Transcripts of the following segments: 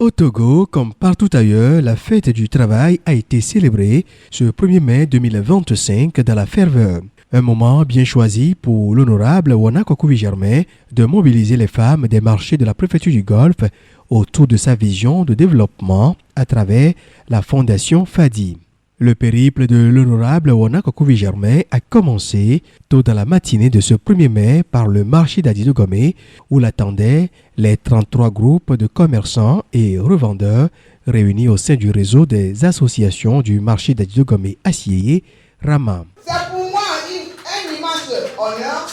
Au Togo, comme partout ailleurs, la fête du travail a été célébrée ce 1er mai 2025 dans la ferveur. Un moment bien choisi pour l'honorable Wana Kokovi-Germain de mobiliser les femmes des marchés de la préfecture du Golfe autour de sa vision de développement à travers la fondation Fadi. Le périple de l'honorable Wana Kokovi-Germain a commencé tôt dans la matinée de ce 1er mai par le marché d'Adidogomé où l'attendaient les 33 groupes de commerçants et revendeurs réunis au sein du réseau des associations du marché d'Adidogomé acier Rama. C'est pour moi un immense honneur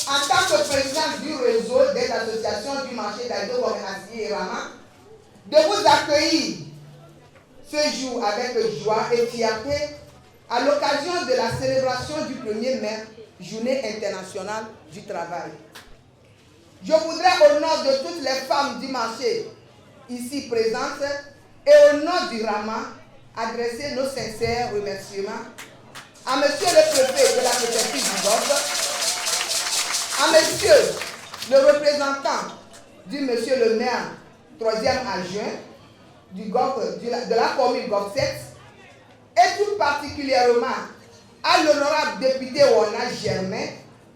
en tant que président du réseau des associations du marché d'Adidogomé acier Rama de vous accueillir ce jour avec joie et fierté à l'occasion de la célébration du 1er mai, Journée internationale du travail. Je voudrais au nom de toutes les femmes du marché ici présentes et au nom du Rama adresser nos sincères remerciements à Monsieur le préfet de la préfecture du Golfe, à Monsieur le représentant du Monsieur le maire 3e adjoint du Golfe, de la commune Golfe 7, et tout particulièrement à l'honorable député Wana Germain,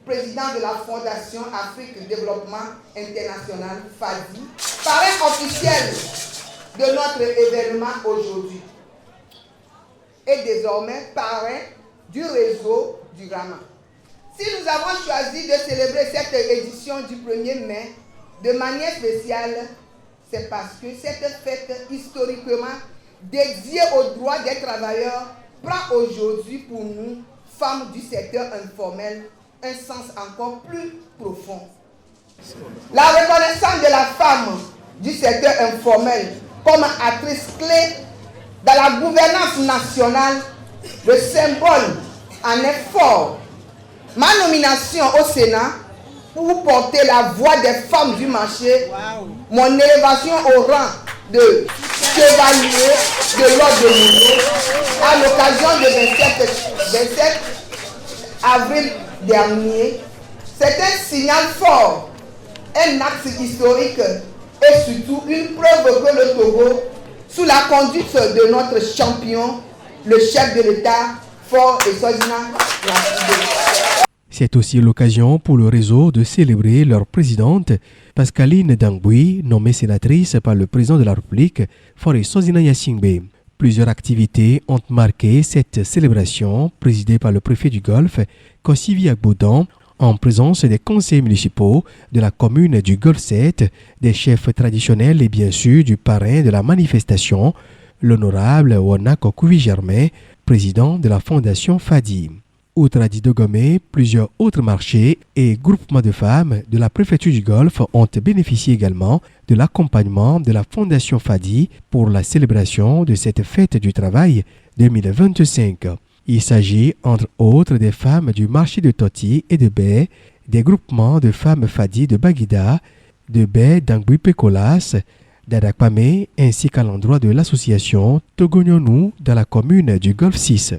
président de la Fondation Afrique Développement International FADI, parrain officiel de notre événement aujourd'hui, et désormais parrain du réseau du Rama. Si nous avons choisi de célébrer cette édition du 1er mai de manière spéciale, c'est parce que cette fête historiquement dédiée aux droits des travailleurs prend aujourd'hui pour nous, femmes du secteur informel, un sens encore plus profond. La reconnaissance de la femme du secteur informel comme actrice clé dans la gouvernance nationale, le symbole en est fort. Ma nomination au Sénat pour porter la voix des femmes du marché, mon élévation au rang de chevalier de l'ordre de Mounier à l'occasion du 27 avril dernier, c'est un signal fort, un axe historique et surtout une preuve que le Togo, sous la conduite de notre champion, le chef de l'État, Faure Eswazina, C'est aussi l'occasion pour le réseau de célébrer leur présidente, Pascaline Dangboui, nommée sénatrice par le président de la République, Faure Eswazina Gnassingbé. Plusieurs activités ont marqué cette célébration, présidée par le préfet du Golfe, Kossivi Agboudan, en présence des conseillers municipaux de la commune du Golfe 7, des chefs traditionnels et bien sûr du parrain de la manifestation, l'honorable Wana Kokovi-Germain, président de la fondation Fadi. Outre Adidogomé, plusieurs autres marchés et groupements de femmes de la préfecture du Golfe ont bénéficié également de l'accompagnement de la fondation Fadi pour la célébration de cette fête du travail 2025. Il s'agit entre autres des femmes du marché de Toti et de Baie, des groupements de femmes Fadi de Baguida, de Baie d'Angboui-Pécolas, d'Adakpame ainsi qu'à l'endroit de l'association Togonyonu dans la commune du Golfe 6.